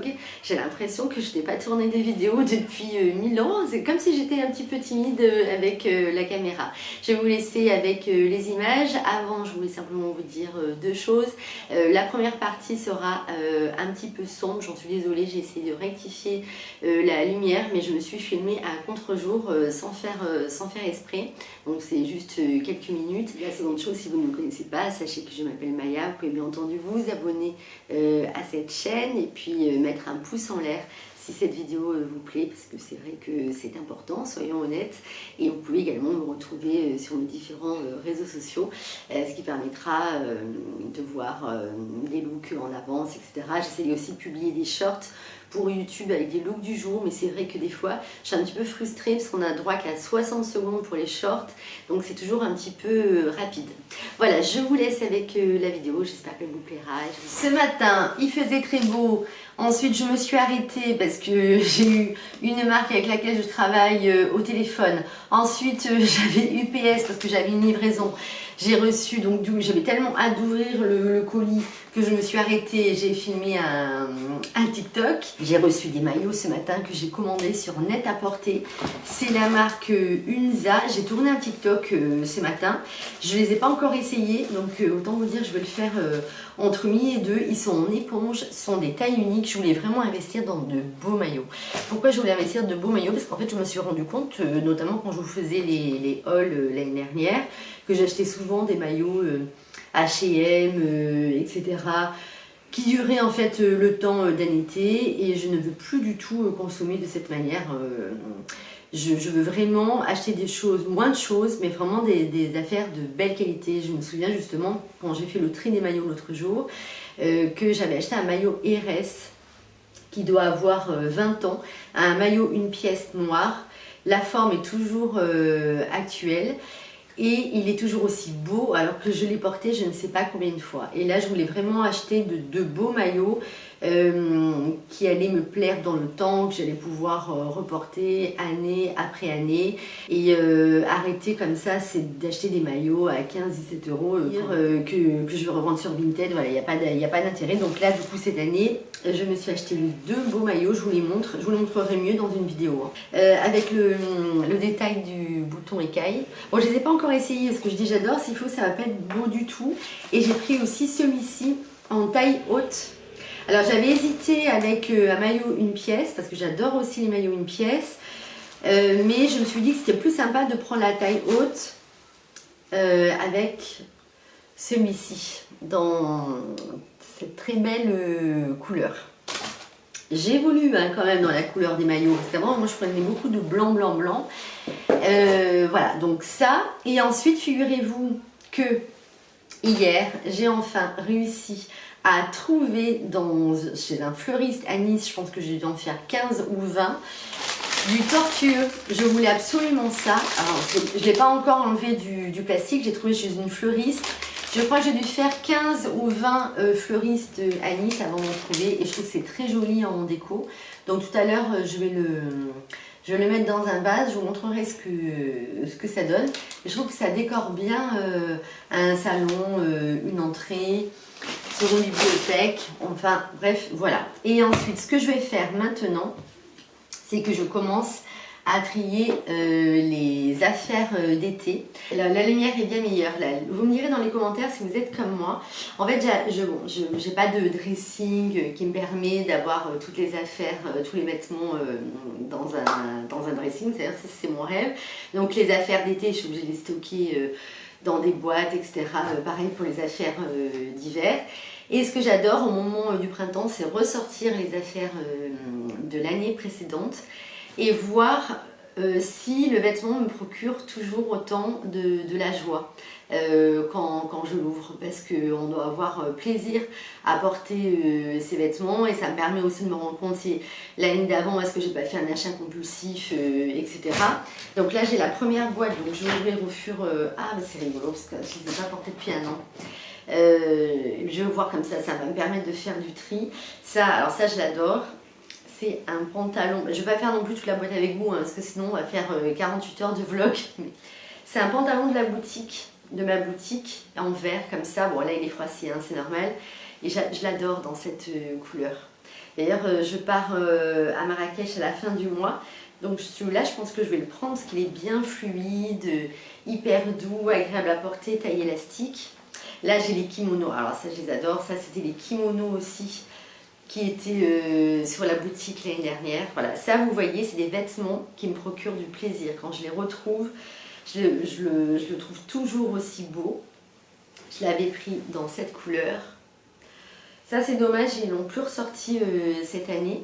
vlog. J'ai l'impression que je n'ai pas tourné des vidéos depuis 1000 ans. C'est comme si j'étais un petit peu timide avec la caméra. Je vais vous laisser avec les images. Avant, je voulais simplement vous dire deux choses. La première partie sera un petit peu sombre, j'en suis désolée, j'ai essayé de rectifier la lumière, mais je me suis filmée à contre-jour sans faire exprès. Donc c'est juste quelques minutes. La seconde chose, si vous ne me connaissez pas, sachez que je m'appelle Maya. Vous pouvez bien entendu vous abonner à cette chaîne et puis mettre un pouce en l'air si cette vidéo vous plaît, parce que c'est vrai que c'est important, soyons honnêtes. Et vous pouvez également me retrouver sur mes différents réseaux sociaux, ce qui permettra de voir des looks en avance, etc. J'essaie aussi de publier des shorts pour YouTube avec des looks du jour, mais c'est vrai que des fois je suis un petit peu frustrée parce qu'on a droit qu'à 60 secondes pour les shorts, donc c'est toujours un petit peu rapide. Voilà, je vous laisse avec la vidéo, j'espère qu'elle vous plaira. Ce matin, il faisait très beau, ensuite je me suis arrêtée parce que j'ai eu une marque avec laquelle je travaille au téléphone. Ensuite, j'avais UPS parce que j'avais une livraison. J'ai reçu, donc j'avais tellement hâte d'ouvrir le colis que je me suis arrêtée, j'ai filmé un TikTok. J'ai reçu des maillots ce matin que j'ai commandé sur Net-à-Porter. C'est la marque Unza. J'ai tourné un TikTok ce matin. Je ne les ai pas encore essayés, donc autant vous dire, je vais le faire entre midi et 2. Ils sont en éponge, ce sont des tailles uniques. Je voulais vraiment investir dans de beaux maillots. Pourquoi je voulais investir de beaux maillots? Parce qu'en fait, je me suis rendu compte, notamment quand je vous faisais les hauls l'année dernière, que j'achetais souvent des maillots H&M, etc. qui duraient en fait le temps d'un été, et je ne veux plus du tout consommer de cette manière. Je veux vraiment acheter des choses, moins de choses, mais vraiment des affaires de belle qualité. Je me souviens justement, quand j'ai fait le tri des maillots l'autre jour, que j'avais acheté un maillot RS qui doit avoir 20 ans, un maillot une pièce noire. La forme est toujours actuelle. Et il est toujours aussi beau alors que je l'ai porté je ne sais pas combien de fois. Et là je voulais vraiment acheter de beaux maillots qui allaient me plaire dans le temps, que j'allais pouvoir reporter année après année. Et arrêter comme ça, c'est d'acheter des maillots à 15-17 euros que je vais revendre sur Vinted. Voilà, il n'y a pas d'intérêt. Donc là du coup cette année, je me suis acheté deux beaux maillots, je vous les montre, je vous les montrerai mieux dans une vidéo. Avec le détail du bouton écaille. Bon, je ne les ai pas encore essayés, ce que je dis j'adore, s'il faut ça va pas être beau du tout. Et j'ai pris aussi celui-ci en taille haute. Alors j'avais hésité avec un maillot une pièce, parce que j'adore aussi les maillots une pièce. Mais je me suis dit que c'était plus sympa de prendre la taille haute avec celui-ci, dans cette très belle couleur. J'évolue quand même dans la couleur des maillots, parce qu'avant moi je prenais beaucoup de blanc, blanc, blanc. Voilà, donc ça. Et ensuite, figurez-vous que hier, j'ai enfin réussi à trouver chez un fleuriste à Nice, je pense que j'ai dû en faire 15 ou 20, du tortueux. Je voulais absolument ça. Alors, je ne l'ai pas encore enlevé du plastique, j'ai trouvé chez une fleuriste. Je crois que j'ai dû faire 15 ou 20 fleuristes à Nice avant d'en trouver, et je trouve que c'est très joli en déco. Donc tout à l'heure, je vais le mettre dans un vase, je vous montrerai ce que ça donne. Et je trouve que ça décore bien un salon, une entrée, sur une bibliothèque, enfin bref, voilà. Et ensuite, ce que je vais faire maintenant, c'est que je commence à trier les affaires d'été. La lumière est bien meilleure. Là, vous me direz dans les commentaires si vous êtes comme moi. En fait, j'ai pas de dressing qui me permet d'avoir toutes les affaires, tous les vêtements dans un dressing. C'est mon rêve. Donc les affaires d'été, je suis obligée de les stocker dans des boîtes, etc. Pareil pour les affaires d'hiver. Et ce que j'adore au moment du printemps, c'est ressortir les affaires de l'année précédente et voir si le vêtement me procure toujours autant de la joie quand je l'ouvre, parce qu'on doit avoir plaisir à porter ces vêtements, et ça me permet aussi de me rendre compte si l'année d'avant est-ce que j'ai pas fait un achat compulsif, etc. Donc là j'ai la première boîte, donc je vais ouvrir au fur... Ah bah c'est rigolo parce que je ne les ai pas portées depuis un an. Je vais voir comme ça va me permettre de faire du tri. Alors ça je l'adore. C'est un pantalon, je ne vais pas faire non plus toute la boîte avec vous, parce que sinon on va faire 48 heures de vlog. C'est un pantalon de ma boutique, en vert comme ça. Bon là il est froissé, c'est normal. Et je l'adore dans cette couleur. D'ailleurs, je pars à Marrakech à la fin du mois. Donc celui-là, je pense que je vais le prendre parce qu'il est bien fluide, hyper doux, agréable à porter, taille élastique. Là, j'ai les kimonos. Alors ça, je les adore. Ça, c'était les kimonos aussi qui étaient sur la boutique l'année dernière. Voilà, ça, vous voyez, c'est des vêtements qui me procurent du plaisir. Quand je les retrouve, je le trouve toujours aussi beau. Je l'avais pris dans cette couleur. Ça, c'est dommage, ils l'ont plus ressorti cette année.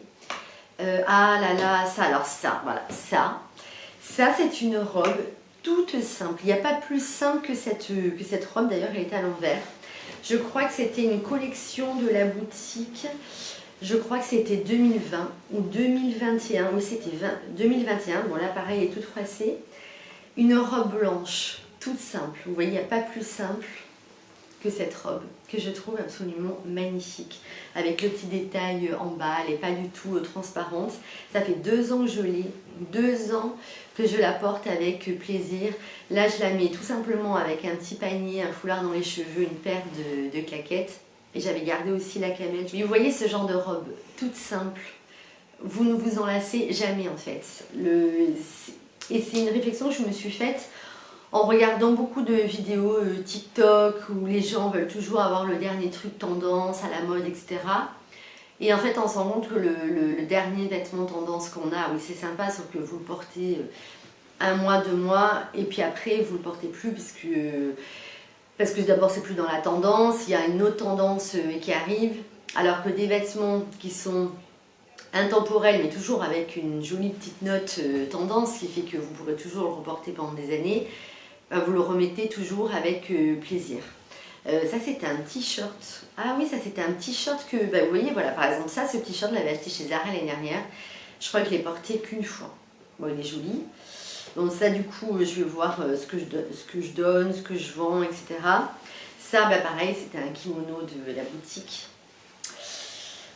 Ah là là, ça, alors ça, voilà, ça c'est une robe toute simple. Il n'y a pas plus simple que cette robe, d'ailleurs elle est à l'envers. Je crois que c'était une collection de la boutique, je crois que c'était 2020 ou 2021, oui c'était 2021, bon là pareil elle est toute froissée. Une robe blanche, toute simple, vous voyez il n'y a pas plus simple que cette robe, que je trouve absolument magnifique, avec le petit détail en bas, elle n'est pas du tout transparente. Ça fait 2 ans que je l'ai, 2 ans que je la porte avec plaisir. Là je la mets tout simplement avec un petit panier, un foulard dans les cheveux, une paire de claquettes, et j'avais gardé aussi la camel. Mais vous voyez ce genre de robe, toute simple, vous ne vous en lassez jamais en fait. Et c'est une réflexion que je me suis faite en regardant beaucoup de vidéos TikTok où les gens veulent toujours avoir le dernier truc tendance, à la mode, etc. Et en fait, on se rend compte que le dernier vêtement tendance qu'on a, oui c'est sympa, sauf que vous le portez 1 mois, 2 mois, et puis après vous le portez plus parce que d'abord c'est plus dans la tendance, il y a une autre tendance qui arrive, alors que des vêtements qui sont intemporels, mais toujours avec une jolie petite note tendance, qui fait que vous pourrez toujours le reporter pendant des années, vous le remettez toujours avec plaisir. Ça c'était un t-shirt. Ah oui, ça c'était un t-shirt que, vous voyez, voilà, par exemple ça, ce t-shirt, je l'avais acheté chez Zara l'année dernière. Je crois que je l'ai porté qu'une fois. Bon, il est joli. Donc ça du coup, je vais voir ce que je donne, ce que je vends, etc. Ça, pareil, c'était un kimono de la boutique.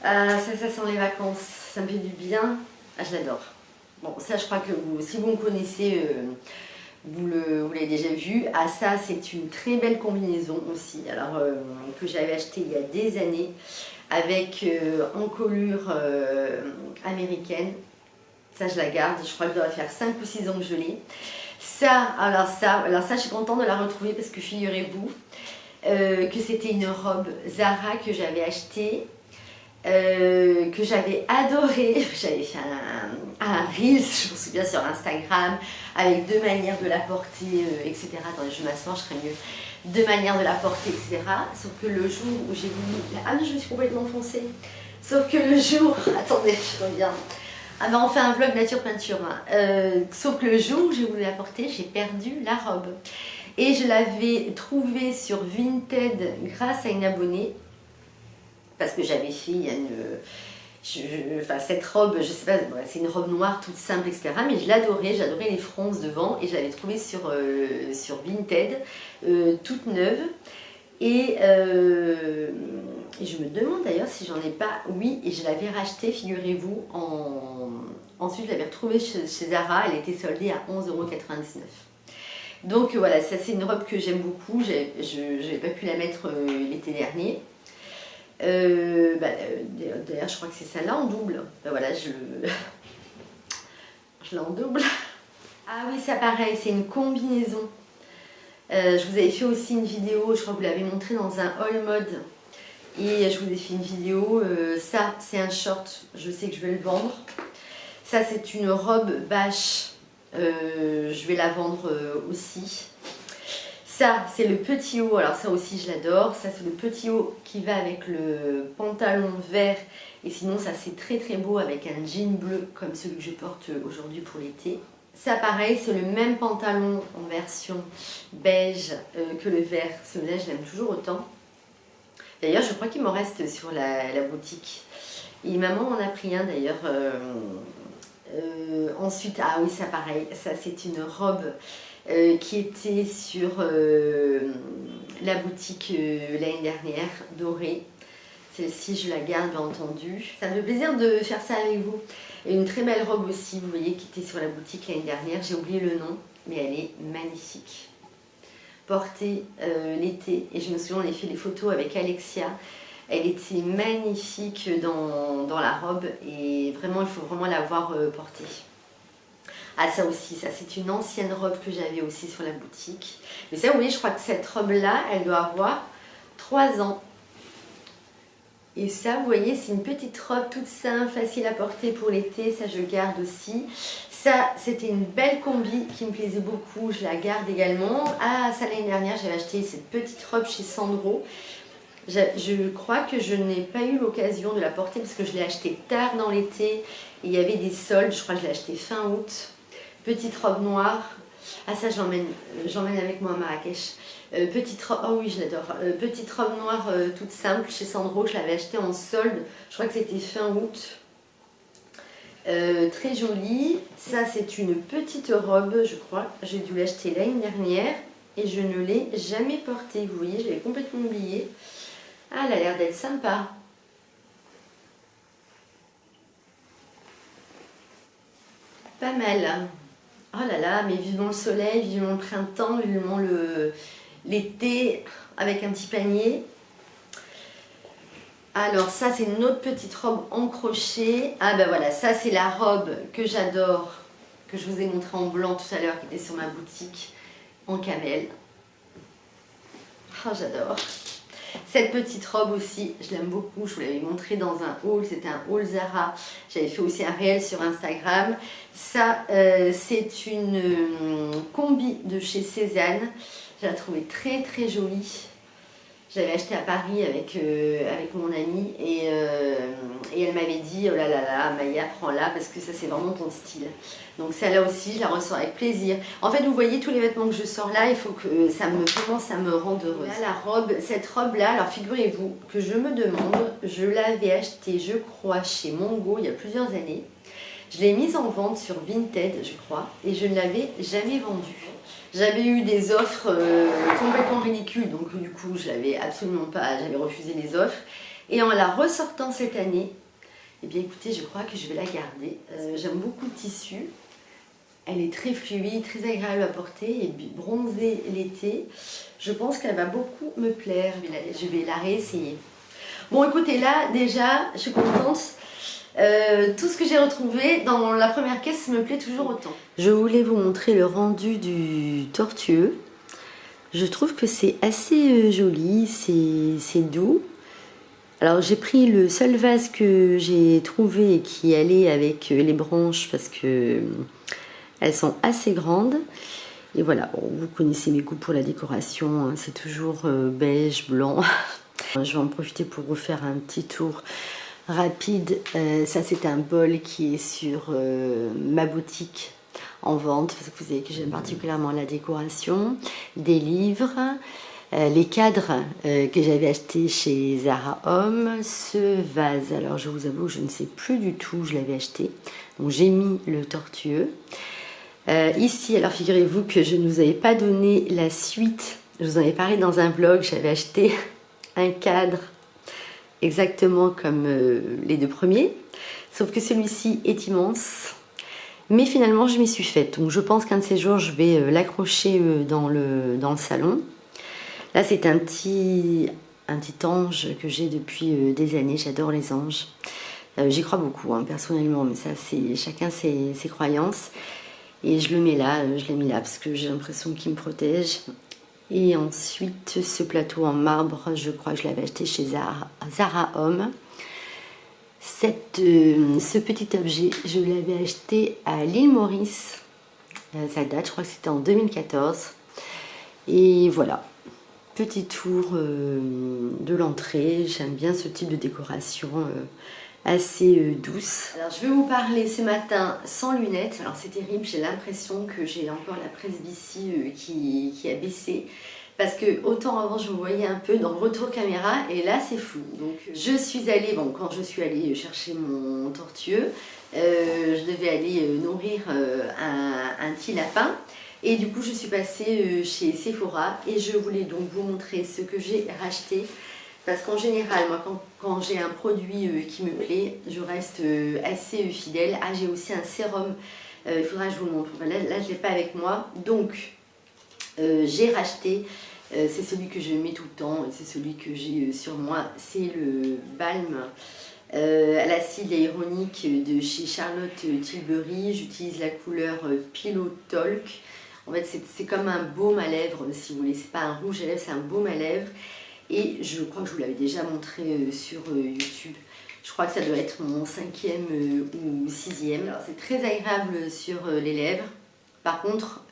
Ça sent les vacances, ça me fait du bien. Ah, je l'adore. Bon, ça je crois que si vous me connaissez, vous l'avez déjà vu. Ah ça c'est une très belle combinaison aussi, alors que j'avais acheté il y a des années, avec encolure américaine. Ça je la garde, je crois que je dois faire 5 ou 6 ans que je l'ai. Alors ça je suis contente de la retrouver parce que figurez-vous que c'était une robe Zara que j'avais achetée. Que j'avais adoré, j'avais fait un Reels, je me souviens, sur Instagram, avec 2 manières de la porter, etc. Attendez, je m'assois, je serai mieux. 2 manières de la porter, etc. Sauf que le jour où j'ai voulu... Ah non, je me suis complètement foncée. Sauf que le jour... Attendez, je reviens. Ah ben on fait un vlog nature peinture. Hein. Sauf que le jour où j'ai voulu la porter, j'ai perdu la robe. Et je l'avais trouvée sur Vinted grâce à une abonnée. Parce que j'avais fait cette robe, je sais pas, c'est une robe noire toute simple, etc. Mais je l'adorais, j'adorais les fronces devant et je l'avais trouvée sur Vinted, toute neuve. Et je me demande d'ailleurs si j'en ai pas, oui, et je l'avais rachetée, figurez-vous, ensuite je l'avais retrouvée chez Zara, elle était soldée à 11,99 €. Donc voilà, ça c'est une robe que j'aime beaucoup, je n'avais pas pu la mettre l'été dernier. D'ailleurs je crois que c'est celle-là en double. Voilà, je l'ai en double. Ah oui, ça pareil, c'est une combinaison. Je vous avais fait aussi une vidéo, je crois que vous l'avez montré dans un haul mode. Et je vous ai fait une vidéo, ça c'est un short, je sais que je vais le vendre. Ça c'est une robe bâche, je vais la vendre aussi. Ça, c'est le petit haut, alors ça aussi je l'adore. Ça, c'est le petit haut qui va avec le pantalon vert. Et sinon, ça, c'est très très beau avec un jean bleu comme celui que je porte aujourd'hui pour l'été. Ça, pareil, c'est le même pantalon en version beige que le vert. Celui-là, je l'aime toujours autant. D'ailleurs, je crois qu'il m'en reste sur la boutique. Et maman en a pris un d'ailleurs. Ensuite, ah oui, ça pareil, ça c'est une robe qui était sur la boutique l'année dernière, dorée. Celle-ci, je la garde, bien entendu. Ça me fait plaisir de faire ça avec vous. Et une très belle robe aussi, vous voyez, qui était sur la boutique l'année dernière. J'ai oublié le nom, mais elle est magnifique. Portée l'été, et je me souviens, on a fait les photos avec Alexia. Elle était magnifique dans la robe et vraiment il faut vraiment l'avoir portée. Ah ça aussi, ça c'est une ancienne robe que j'avais aussi sur la boutique. Mais ça oui, je crois que cette robe là, elle doit avoir 3 ans. Et ça, vous voyez, c'est une petite robe toute simple, facile à porter pour l'été, ça je garde aussi. Ça, c'était une belle combi qui me plaisait beaucoup, je la garde également. Ah, ça l'année dernière, j'avais acheté cette petite robe chez Sandro. Je crois que je n'ai pas eu l'occasion de la porter parce que je l'ai achetée tard dans l'été. Il y avait des soldes, je crois que je l'ai achetée fin août. Petite robe noire. Ah ça, j'emmène avec moi à Marrakech. Petite robe, oh oui, je l'adore. Petite robe noire toute simple chez Sandro, je l'avais achetée en solde. Je crois que c'était fin août. Très jolie. Ça, c'est une petite robe, je crois. J'ai dû l'acheter l'année dernière et je ne l'ai jamais portée. Vous voyez, je l'avais complètement oubliée. Ah, elle a l'air d'être sympa. Pas mal. Oh là là, mais vivement le soleil, vivement le printemps, vivement l'été avec un petit panier. Alors ça, c'est une autre petite robe en crochet. Ah ben voilà, ça c'est la robe que j'adore, que je vous ai montré en blanc tout à l'heure, qui était sur ma boutique, en camel. Oh, j'adore. Cette petite robe aussi, je l'aime beaucoup, je vous l'avais montré dans un haul, c'était un haul Zara. J'avais fait aussi un réel sur Instagram. Ça, c'est une combi de chez Cézanne. Je la trouvais très très jolie. J'avais acheté à Paris avec mon amie et elle m'avait dit oh là là là Maya, prends-la parce que ça c'est vraiment ton style. Donc celle-là aussi je la ressors avec plaisir. En fait vous voyez tous les vêtements que je sors là, il faut que ça me commence à me rendre heureuse. Là, la robe, cette robe là, alors figurez-vous que je me demande, je l'avais achetée je crois chez Mongo il y a plusieurs années. Je l'ai mise en vente sur Vinted je crois et je ne l'avais jamais vendue. J'avais eu des offres complètement ridicules, donc du coup je l'avais absolument pas, j'avais refusé les offres. Et en la ressortant cette année, eh bien écoutez, je crois que je vais la garder. J'aime beaucoup le tissu, elle est très fluide, très agréable à porter et bronzée l'été. Je pense qu'elle va beaucoup me plaire, je vais la réessayer. Bon écoutez, là déjà, je suis contente. Tout ce que j'ai retrouvé dans la première caisse me plaît toujours autant. Je voulais vous montrer le rendu du tortueux. Je trouve que c'est assez joli, c'est doux. Alors j'ai pris le seul vase que j'ai trouvé et qui allait avec les branches parce que elles sont assez grandes. Et voilà, bon, vous connaissez mes goûts pour la décoration, hein, c'est toujours beige, blanc. Je vais en profiter pour vous faire un petit tour rapide. Ça c'est un bol qui est sur ma boutique en vente parce que vous savez que j'aime particulièrement la décoration, des livres, les cadres que j'avais acheté chez Zara Homme, ce vase, alors je vous avoue je ne sais plus du tout où je l'avais acheté, donc j'ai mis le tortueux. Ici, alors figurez-vous que je ne vous avais pas donné la suite, je vous en avais parlé dans un vlog, j'avais acheté un cadre exactement comme les deux premiers, sauf que celui-ci est immense, mais finalement je m'y suis faite, donc je pense qu'un de ces jours je vais l'accrocher dans le salon. Là c'est un petit ange que j'ai depuis des années, j'adore les anges, j'y crois beaucoup hein, personnellement, mais ça c'est chacun ses croyances, et je le mets là, je l'ai mis là parce que j'ai l'impression qu'il me protège. Et ensuite, ce plateau en marbre, je crois que je l'avais acheté chez Zara Homme. Ce petit objet, je l'avais acheté à l'île Maurice. Ça date, je crois que c'était en 2014. Et voilà, petit tour de l'entrée. J'aime bien ce type de décoration assez douce. Alors je vais vous parler ce matin sans lunettes. Alors c'est terrible, j'ai l'impression que j'ai encore la presbytie qui a baissé. Parce que autant avant je me voyais un peu dans le retour caméra et là c'est flou. Donc je suis allée, bon quand je suis allée chercher mon tortueux, je devais aller nourrir un petit lapin. Et du coup je suis passée chez Sephora et je voulais donc vous montrer ce que j'ai racheté. Parce qu'en général, moi, quand j'ai un produit qui me plaît, je reste assez fidèle. Ah, j'ai aussi un sérum, il faudra que je vous le montre. Là je ne l'ai pas avec moi. Donc, j'ai racheté C'est celui que je mets tout le temps et c'est celui que j'ai sur moi. C'est le balm à l'acide hyaluronique de chez Charlotte Tilbury. J'utilise la couleur Pillow Talk. En fait, c'est comme un baume à lèvres, si vous voulez. C'est pas un rouge à lèvres, c'est un baume à lèvres. Et je crois que je vous l'avais déjà montré sur YouTube. Je crois que ça doit être mon 5e ou 6e. C'est très agréable sur les lèvres. Par contre,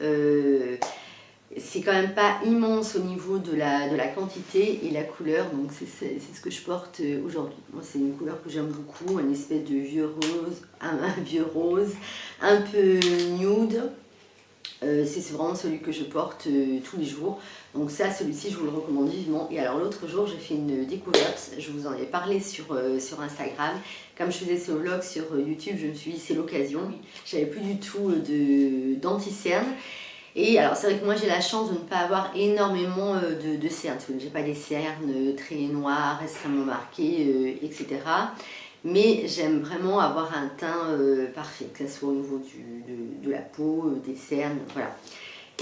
c'est quand même pas immense au niveau de la quantité et la couleur. Donc c'est ce que je porte aujourd'hui. Moi, c'est une couleur que j'aime beaucoup, une espèce de vieux rose, un vieux rose, un peu nude. C'est vraiment celui que je porte tous les jours. Donc ça, celui-ci, je vous le recommande vivement. Et alors l'autre jour, j'ai fait une découverte. Je vous en ai parlé sur Instagram. Comme je faisais ce vlog sur YouTube, je me suis dit c'est l'occasion. J'avais plus du tout d'anti-cerne. Et alors c'est vrai que moi j'ai la chance de ne pas avoir énormément de cernes. J'ai pas des cernes très noires, extrêmement marquées, etc. Mais j'aime vraiment avoir un teint parfait, que ce soit au niveau de la peau, des cernes, voilà.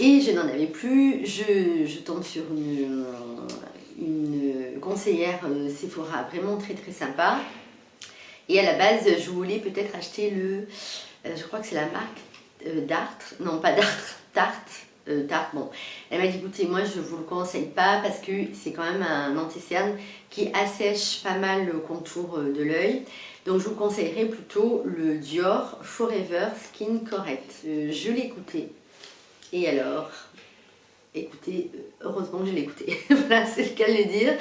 Et je n'en avais plus, je tombe sur une conseillère Sephora vraiment très très sympa. Et à la base, je voulais peut-être acheter je crois que c'est la marque Dartre, non pas Dartre, Tarte, bon. Elle m'a dit écoutez, moi je vous le conseille pas parce que c'est quand même un anti-cerne qui assèche pas mal le contour de l'œil. Donc je vous conseillerais plutôt le Dior Forever Skin Correct. Je l'ai écouté. Et alors, écoutez, heureusement que je l'ai écouté. Voilà, c'est le cas de le dire.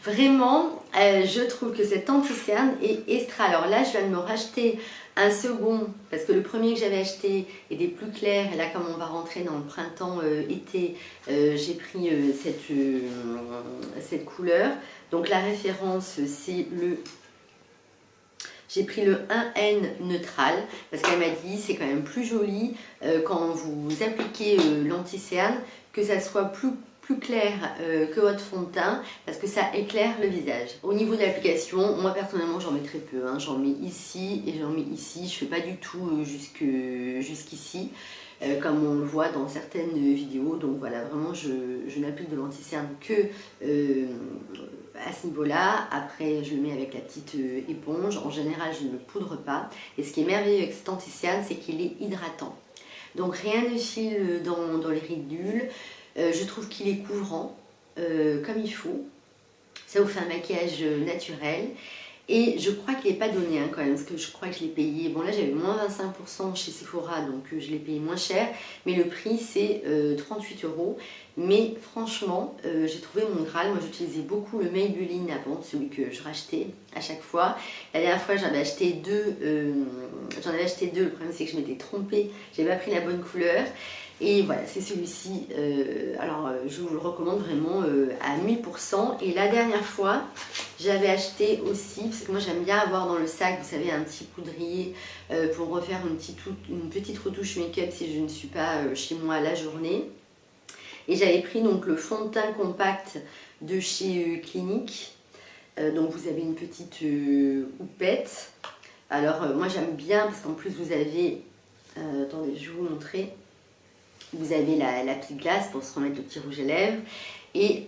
Vraiment, je trouve que cet anti-cerne est extra. Alors là, je viens de me racheter un second, parce que le premier que j'avais acheté était plus clair. Et là, comme on va rentrer dans le printemps-été, j'ai pris cette couleur. Donc la référence, c'est j'ai pris le 1N neutral parce qu'elle m'a dit c'est quand même plus joli quand vous appliquez l'anti-cerne que ça soit plus clair que votre fond de teint parce que ça éclaire le visage. Au niveau de l'application, moi personnellement j'en mets très peu, hein. J'en mets ici et j'en mets ici, je fais pas du tout jusqu'ici. Comme on le voit dans certaines vidéos, donc voilà, vraiment je n'applique de l'anti-cerne que à ce niveau-là. Après je le mets avec la petite éponge, en général je ne le poudre pas, et ce qui est merveilleux avec cet anti-cerne c'est qu'il est hydratant, donc rien ne file dans les ridules. Je trouve qu'il est couvrant comme il faut, ça vous fait un maquillage naturel. Et je crois qu'il n'est pas donné hein, quand même, parce que je crois que je l'ai payé, bon là j'avais moins 25% chez Sephora, donc je l'ai payé moins cher, mais le prix c'est 38 €. Mais franchement, j'ai trouvé mon Graal. Moi j'utilisais beaucoup le Maybelline avant, celui que je rachetais à chaque fois. La dernière fois j'en avais acheté deux, le problème c'est que je m'étais trompée, j'avais pas pris la bonne couleur. Et voilà, c'est celui-ci. Alors, je vous le recommande vraiment à 1000%. Et la dernière fois, j'avais acheté aussi, parce que moi j'aime bien avoir dans le sac, vous savez, un petit poudrier pour refaire une petite retouche make-up si je ne suis pas chez moi la journée. Et j'avais pris donc le fond de teint compact de chez Clinique. Donc vous avez une petite houppette. Alors, moi j'aime bien, parce qu'en plus vous avez, attendez, je vais vous montrer. Vous avez la petite glace pour se remettre le petit rouge à lèvres. Et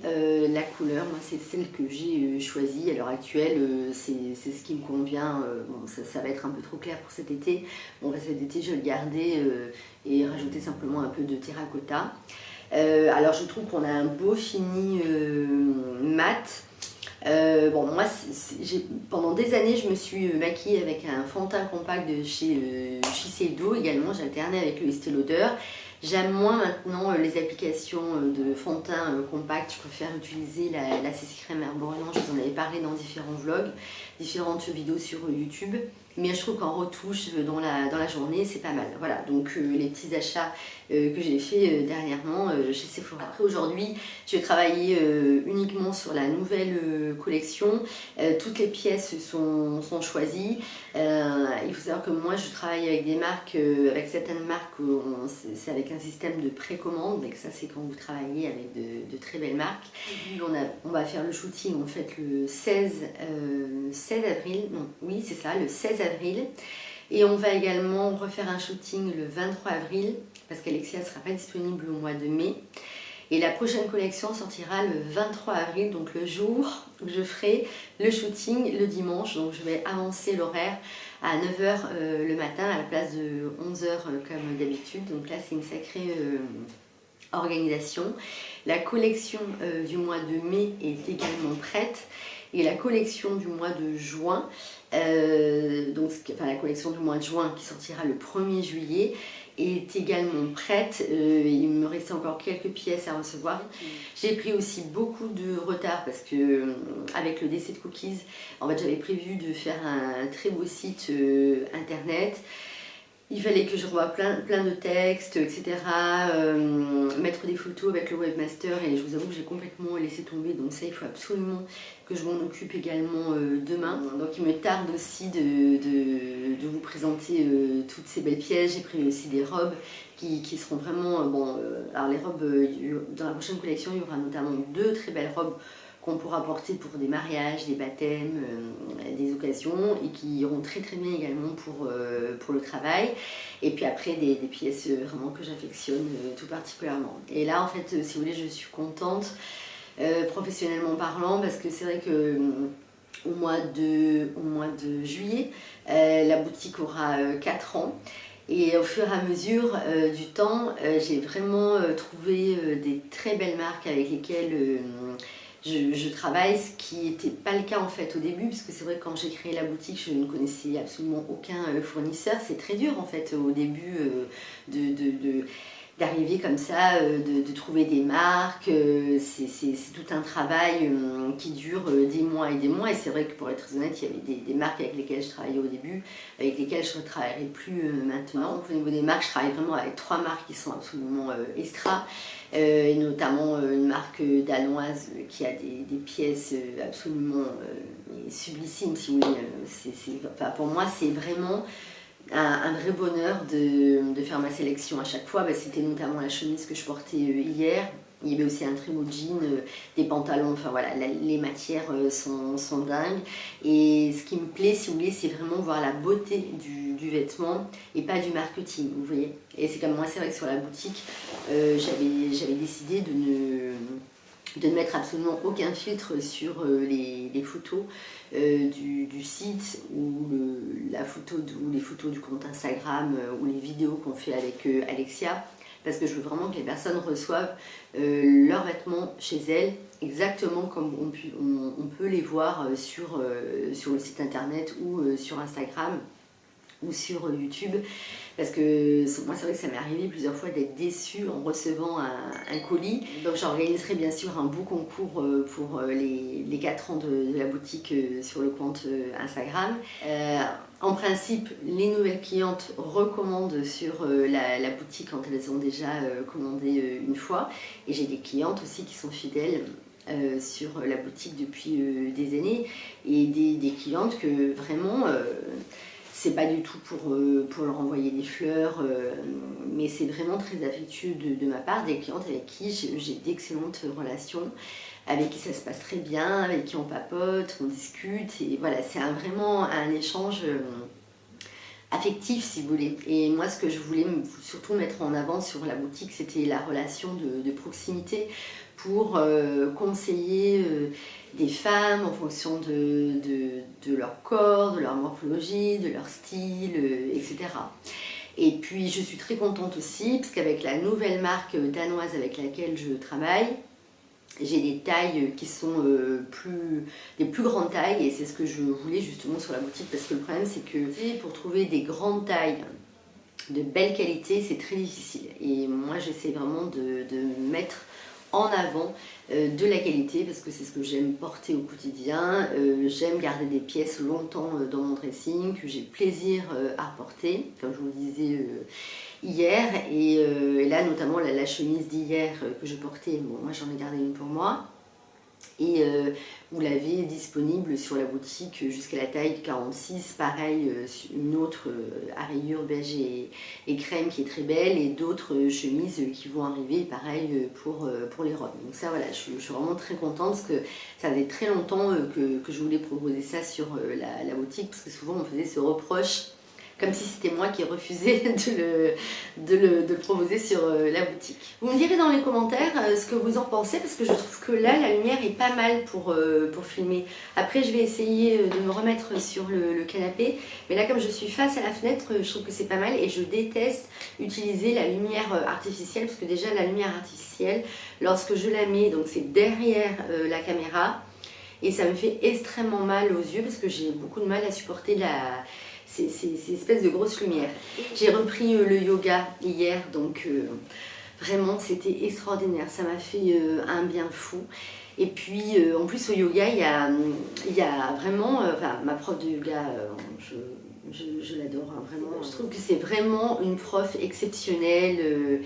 la couleur, moi c'est celle que j'ai choisie à l'heure actuelle, c'est ce qui me convient. Bon, ça va être un peu trop clair pour cet été. Bon, cet été je vais le garder et rajouter simplement un peu de terracotta. Alors je trouve qu'on a un beau fini mat. Bon, moi pendant des années je me suis maquillée avec un fond de teint compact de chez Shiseido également. J'ai alterné avec le Estée Lauder. J'aime moins maintenant les applications de fond de teint compact. Je préfère utiliser la CC Crème Herbe Orient. Je vous en avais parlé dans différents vlogs, différentes vidéos sur YouTube. Mais je trouve qu'en retouche dans la journée, c'est pas mal. Voilà, donc les petits achats que j'ai fait dernièrement chez Sephora. Après, aujourd'hui, je vais travailler uniquement sur la nouvelle collection. Toutes les pièces sont choisies. Il faut savoir que moi, je travaille avec des marques, avec certaines marques, c'est avec un système de précommande. Donc ça, c'est quand vous travaillez avec de très belles marques. On va faire le shooting en fait le 16 avril. Non, oui, c'est ça, le 16 avril. Et on va également refaire un shooting le 23 avril parce qu'Alexia ne sera pas disponible au mois de mai. Et la prochaine collection sortira le 23 avril, donc le jour où je ferai le shooting le dimanche. Donc je vais avancer l'horaire à 9 h le matin à la place de 11 h comme d'habitude. Donc là c'est une sacrée organisation. La collection du mois de mai est également prête. Et la collection du mois de juin, la collection du mois de juin qui sortira le 1er juillet, est également prête. Il me restait encore quelques pièces à recevoir. J'ai pris aussi beaucoup de retard parce que avec le décès de Cookies, en fait j'avais prévu de faire un très beau site internet. Il fallait que je revoie plein de textes, etc. Mettre des photos avec le webmaster et je vous avoue que j'ai complètement laissé tomber. Donc ça, il faut absolument que je m'en occupe également demain. Donc il me tarde aussi de vous présenter toutes ces belles pièces. J'ai pris aussi des robes qui seront vraiment... alors les robes, dans la prochaine collection, il y aura notamment 2 très belles robes qu'on pourra porter pour des mariages, des baptêmes, des occasions et qui iront très bien également pour le travail. Et puis après des pièces vraiment que j'affectionne tout particulièrement. Et là en fait, si vous voulez, je suis contente professionnellement parlant parce que c'est vrai que au mois de juillet, la boutique aura 4 ans. Et au fur et à mesure du temps, j'ai vraiment trouvé des très belles marques avec lesquelles je travaille, ce qui n'était pas le cas en fait au début, parce que c'est vrai que quand j'ai créé la boutique, je ne connaissais absolument aucun fournisseur. C'est très dur en fait au début d'arriver comme ça, de trouver des marques. C'est tout un travail qui dure des mois et des mois. Et c'est vrai que pour être honnête, il y avait des marques avec lesquelles je travaillais au début, avec lesquelles je ne travaillerai plus maintenant. Donc, au niveau des marques, je travaille vraiment avec 3 marques qui sont absolument extra. Et notamment une marque danoise qui a des pièces absolument sublissimes, si vous voulez. Pour moi, c'est vraiment un vrai bonheur de faire ma sélection à chaque fois. C'était notamment la chemise que je portais hier. Il y avait aussi un très beau jean, des pantalons, enfin voilà, les matières sont dingues. Et ce qui me plaît, si vous voulez, c'est vraiment voir la beauté du vêtement et pas du marketing, vous voyez. Et c'est comme moi, c'est vrai que sur la boutique, j'avais décidé de ne mettre absolument aucun filtre sur les photos du site ou les photos du compte Instagram ou les vidéos qu'on fait avec Alexia, parce que je veux vraiment que les personnes reçoivent leurs vêtements chez elles exactement comme on peut les voir sur le site internet ou sur Instagram ou sur YouTube, parce que moi c'est vrai que ça m'est arrivé plusieurs fois d'être déçue en recevant un colis. Donc j'organiserai bien sûr un beau concours pour les 4 ans de la boutique sur le compte Instagram. En principe, les nouvelles clientes recommandent sur la boutique quand elles ont déjà commandé une fois, et j'ai des clientes aussi qui sont fidèles sur la boutique depuis des années, et des clientes que vraiment c'est pas du tout pour leur envoyer des fleurs, mais c'est vraiment très affectueux de ma part, des clientes avec qui j'ai d'excellentes relations, avec qui ça se passe très bien, avec qui on papote, on discute, et voilà, c'est vraiment un échange affectif, si vous voulez. Et moi, ce que je voulais surtout mettre en avant sur la boutique, c'était la relation de proximité pour conseiller des femmes en fonction de leur corps, de leur morphologie, de leur style, etc. Et puis je suis très contente aussi parce qu'avec la nouvelle marque danoise avec laquelle je travaille, j'ai des tailles qui sont des plus grandes tailles, et c'est ce que je voulais justement sur la boutique, parce que le problème c'est que pour trouver des grandes tailles de belle qualité, c'est très difficile. Et moi j'essaie vraiment de mettre en avant de la qualité, parce que c'est ce que j'aime porter au quotidien. J'aime garder des pièces longtemps dans mon dressing, que j'ai plaisir à porter, comme je vous le disais hier. Et là notamment la chemise d'hier que je portais, bon, moi j'en ai gardé une pour moi. Et vous l'avez disponible sur la boutique jusqu'à la taille 46, pareil, une autre à rayures beige et crème qui est très belle, et d'autres chemises qui vont arriver, pareil, pour les robes. Donc ça voilà, je suis vraiment très contente, parce que ça faisait très longtemps que je voulais proposer ça sur la boutique, parce que souvent on faisait ce reproche Comme si c'était moi qui refusais de le proposer sur la boutique. Vous me direz dans les commentaires ce que vous en pensez, parce que je trouve que là, la lumière est pas mal pour filmer. Après, je vais essayer de me remettre sur le canapé. Mais là, comme je suis face à la fenêtre, je trouve que c'est pas mal. Et je déteste utiliser la lumière artificielle, parce que déjà, la lumière artificielle, lorsque je la mets, donc c'est derrière la caméra, et ça me fait extrêmement mal aux yeux, parce que j'ai beaucoup de mal à supporter ces espèces de grosses lumières. J'ai repris le yoga hier, donc vraiment c'était extraordinaire, ça m'a fait un bien fou. Et puis en plus au yoga, il y a vraiment, enfin ma prof de yoga, je l'adore, hein, vraiment. Je trouve que c'est vraiment une prof exceptionnelle.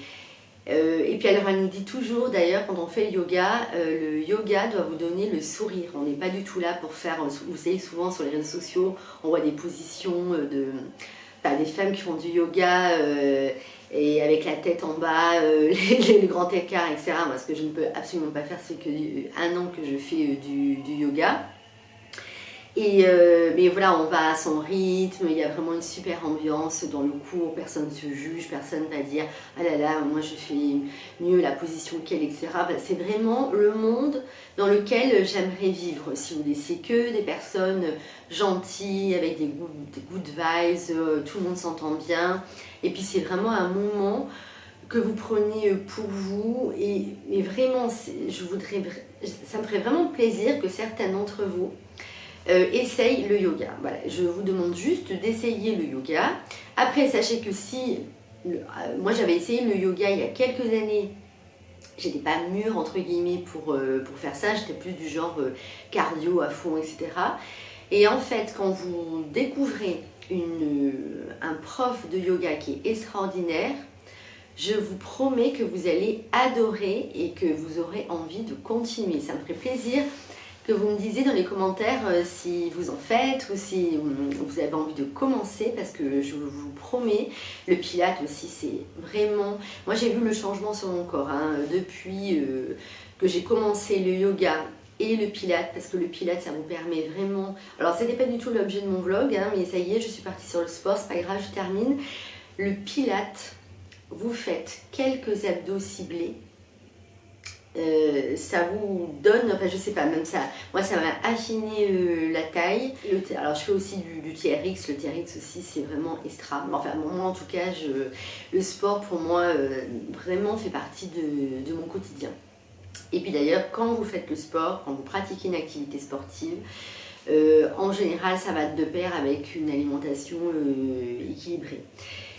Et puis alors elle nous dit toujours d'ailleurs quand on fait le yoga doit vous donner le sourire. On n'est pas du tout là pour faire, vous savez souvent sur les réseaux sociaux on voit des positions des femmes qui font du yoga et avec la tête en bas, le grand écart, etc. Moi ce que je ne peux absolument pas faire, c'est que 1 an que je fais du yoga. Mais voilà, on va à son rythme, il y a vraiment une super ambiance dans le cours, personne ne se juge, personne ne va dire « Ah là là, moi je fais mieux la position qu'elle, etc. » C'est vraiment le monde dans lequel j'aimerais vivre, si vous voulez. C'est que des personnes gentilles, avec des good vibes, tout le monde s'entend bien. Et puis c'est vraiment un moment que vous prenez pour vous. Et vraiment, ça me ferait vraiment plaisir que certains d'entre vous essaye le yoga. Voilà, je vous demande juste d'essayer le yoga. Après, sachez que si... moi, j'avais essayé le yoga il y a quelques années. J'étais pas mûre, entre guillemets, pour faire ça. J'étais plus du genre cardio à fond, etc. Et en fait, quand vous découvrez un prof de yoga qui est extraordinaire, je vous promets que vous allez adorer et que vous aurez envie de continuer. Ça me ferait plaisir que vous me disiez dans les commentaires si vous en faites ou si vous avez envie de commencer, parce que je vous promets, le Pilates aussi c'est vraiment... Moi j'ai vu le changement sur mon corps hein, depuis que j'ai commencé le yoga et le Pilates, parce que le Pilates ça vous permet vraiment... Alors c'était pas du tout l'objet de mon vlog, hein, mais ça y est, je suis partie sur le sport, c'est pas grave, je termine. Le Pilates, vous faites quelques abdos ciblés, ça vous donne, enfin je sais pas, même ça, moi ça m'a affiné la taille. Alors je fais aussi du TRX, le TRX aussi c'est vraiment extra. Enfin moi en tout cas, le sport pour moi vraiment fait partie de mon quotidien. Et puis d'ailleurs quand vous faites le sport, quand vous pratiquez une activité sportive, en général ça va de pair avec une alimentation équilibrée.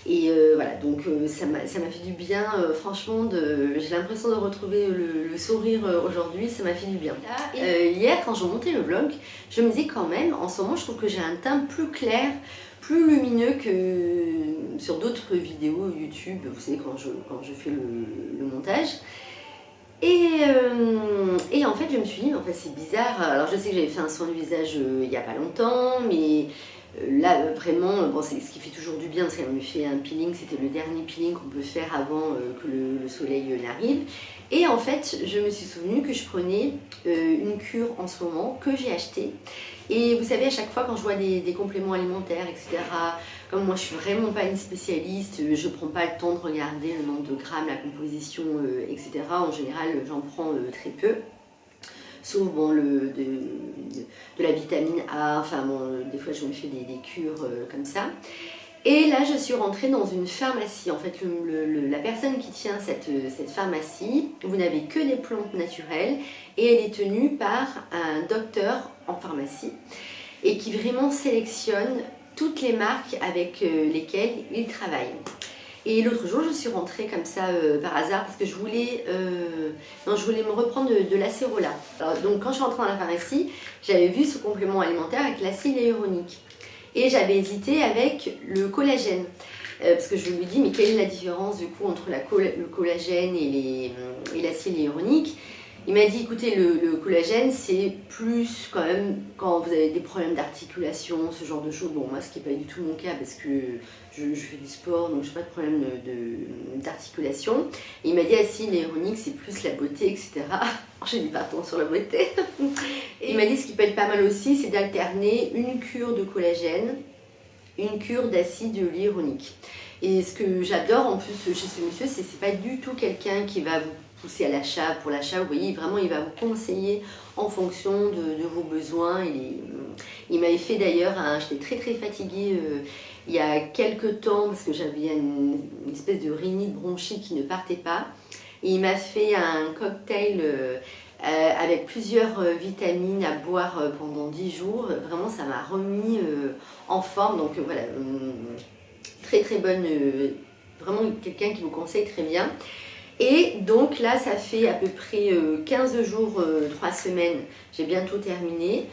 Et voilà, donc ça m'a fait du bien, franchement, j'ai l'impression de retrouver le sourire aujourd'hui, ça m'a fait du bien. Hier, quand je montais le vlog, je me disais quand même, en ce moment, je trouve que j'ai un teint plus clair, plus lumineux que sur d'autres vidéos YouTube, vous savez, quand je fais le montage. Et en fait, je me suis dit, en fait, c'est bizarre. Alors, je sais que j'avais fait un soin du visage il n'y a pas longtemps, mais... Là vraiment, bon, c'est ce qui fait toujours du bien parce qu'elle me fait un peeling, c'était le dernier peeling qu'on peut faire avant que le soleil n'arrive. Et en fait, je me suis souvenu que je prenais une cure en ce moment que j'ai achetée. Et vous savez, à chaque fois quand je vois des compléments alimentaires, etc., comme moi je suis vraiment pas une spécialiste, je prends pas le temps de regarder le nombre de grammes, la composition, etc. En général, j'en prends très peu. Sauf bon, de la vitamine A, enfin bon, des fois je me fais des cures comme ça. Et là je suis rentrée dans une pharmacie, en fait la personne qui tient cette pharmacie, vous n'avez que des plantes naturelles et elle est tenue par un docteur en pharmacie et qui vraiment sélectionne toutes les marques avec lesquelles il travaille. Et l'autre jour, je suis rentrée comme ça par hasard parce que je voulais me reprendre de l'acérola. Donc quand je suis rentrée dans la pharmacie, j'avais vu ce complément alimentaire avec l'acide hyaluronique. Et j'avais hésité avec le collagène. Parce que je me dis, mais quelle est la différence du coup entre le collagène et l'acide hyaluronique? Il m'a dit, écoutez, le collagène, c'est plus quand même quand vous avez des problèmes d'articulation, ce genre de choses. Bon, moi, ce qui n'est pas du tout mon cas parce que je fais du sport, donc je n'ai pas de problème d'articulation. Et il m'a dit, acide hyaluronique, c'est plus la beauté, etc. J'ai dit, pardon, sur la beauté. Et il m'a dit, ce qui peut être pas mal aussi, c'est d'alterner une cure de collagène une cure d'acide hyaluronique. Et ce que j'adore en plus chez ce monsieur, c'est pas du tout quelqu'un qui va vous pousser à l'achat pour l'achat. Vous voyez, vraiment, il va vous conseiller en fonction de vos besoins. Il m'avait fait d'ailleurs, j'étais très fatiguée il y a quelques temps parce que j'avais une espèce de rhinite bronchique qui ne partait pas. Et il m'a fait un cocktail avec plusieurs vitamines à boire pendant 10 jours. Vraiment, ça m'a remis en forme. Donc voilà, très bonne, vraiment quelqu'un qui vous conseille très bien. Et donc là, ça fait à peu près 15 jours, 3 semaines, j'ai bientôt terminé.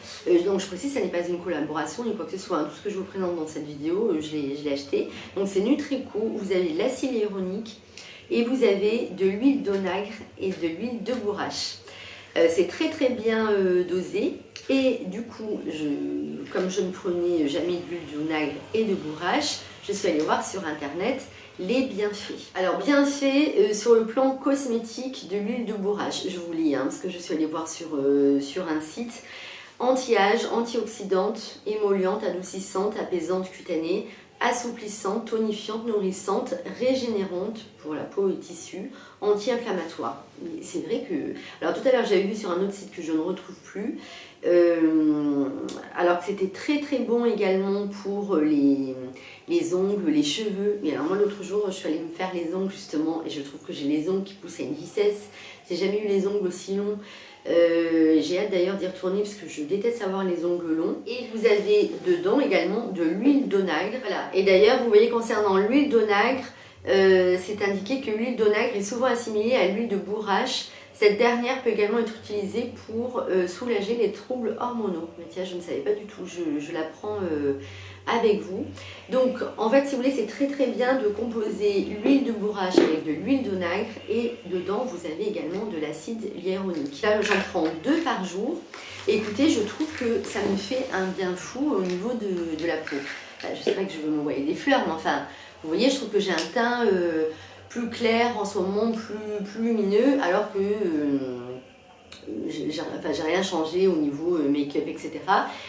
Donc je précise, ça n'est pas une collaboration ni quoi que ce soit. Tout ce que je vous présente dans cette vidéo, je l'ai acheté. Donc c'est Nutrico, vous avez l'acide hyaluronique et vous avez de l'huile d'onagre et de l'huile de bourrache. C'est très bien dosé. Et du coup, comme je ne prenais jamais d'huile d'onagre et de bourrache, je suis allée voir sur internet les bienfaits. Alors bienfaits sur le plan cosmétique de l'huile de bourrache, je vous lis parce que je suis allée voir sur un site. Anti-âge, antioxydante, émolliente, adoucissante, apaisante cutanée, assouplissante, tonifiante, nourrissante, régénérante pour la peau et tissus, anti-inflammatoire. C'est vrai que... Alors tout à l'heure j'avais vu sur un autre site que je ne retrouve plus, alors que c'était très bon également pour les ongles, les cheveux. Mais alors moi l'autre jour je suis allée me faire les ongles justement et je trouve que j'ai les ongles qui poussent à une vitesse. J'ai jamais eu les ongles aussi longs. J'ai hâte d'ailleurs d'y retourner parce que je déteste avoir les ongles longs. Et vous avez dedans également de l'huile d'onagre. Voilà. Et d'ailleurs vous voyez concernant l'huile d'onagre, c'est indiqué que l'huile d'onagre est souvent assimilée à l'huile de bourrache. Cette dernière peut également être utilisée pour soulager les troubles hormonaux. Mais tiens, je ne savais pas du tout, je l'apprends avec vous. Donc en fait, si vous voulez, c'est très bien de composer l'huile de bourrache avec de l'huile d'onagre et dedans vous avez également de l'acide hyaluronique. Là, j'en prends 2 par jour. Et écoutez, je trouve que ça me fait un bien fou au niveau de la peau. Enfin, je sais pas que je veux m'envoyer des fleurs, mais enfin, vous voyez, je trouve que j'ai un teint plus clair en ce moment, plus lumineux, alors que j'ai rien changé au niveau make-up, etc.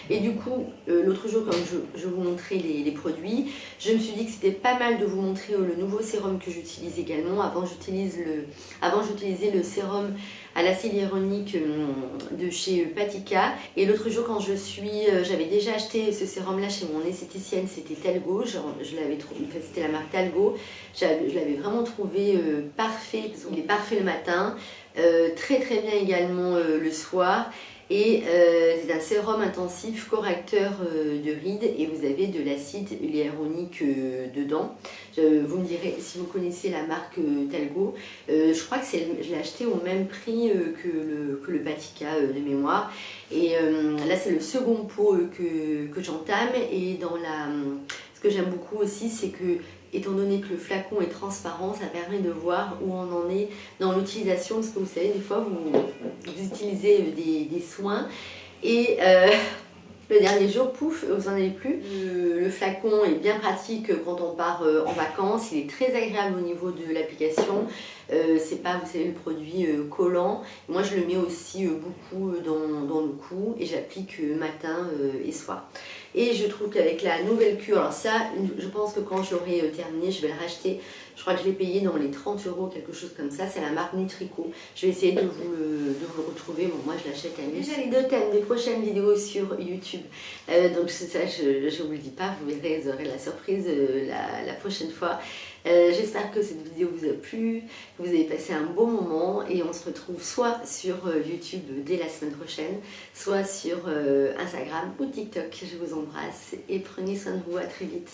Et du coup, l'autre jour, comme je vous montrais les produits, je me suis dit que c'était pas mal de vous montrer le nouveau sérum que j'utilise également. Avant, j'utilisais le sérum à l'acide hyaluronique de chez Patika. Et l'autre jour, quand j'avais déjà acheté ce sérum là chez mon esthéticienne, c'était Talgo, je l'avais trouvé, enfin, c'était la marque Talgo. Je l'avais vraiment trouvé parfait, parce qu'il est parfait le matin, très bien également le soir. Et c'est un sérum intensif correcteur de rides et vous avez de l'acide hyaluronique dedans. Vous me direz si vous connaissez la marque Talgo. Je crois que je l'ai acheté au même prix que le Patika de mémoire. Et là c'est le second pot que j'entame. Et ce que j'aime beaucoup aussi, c'est que étant donné que le flacon est transparent, ça permet de voir où on en est dans l'utilisation. Parce que vous savez, des fois, vous utilisez des soins et le dernier jour, pouf, vous n'en avez plus. Le flacon est bien pratique quand on part en vacances. Il est très agréable au niveau de l'application. C'est pas, vous savez, le produit collant. Moi, je le mets aussi beaucoup dans le cou et j'applique matin et soir. Et je trouve qu'avec la nouvelle cure, alors ça, je pense que quand je l'aurai terminé, je vais le racheter. Je crois que je l'ai payé dans les 30 €, quelque chose comme ça. C'est la marque Nutrico. Je vais essayer de vous le retrouver. Bon, moi, je l'achète à 1000. Déjà les 2 thèmes des prochaines vidéos sur YouTube. Donc ça, je ne vous le dis pas. Vous verrez, vous aurez la surprise la prochaine fois. J'espère que cette vidéo vous a plu, que vous avez passé un bon moment et on se retrouve soit sur YouTube dès la semaine prochaine, soit sur Instagram ou TikTok. Je vous embrasse et prenez soin de vous, à très vite.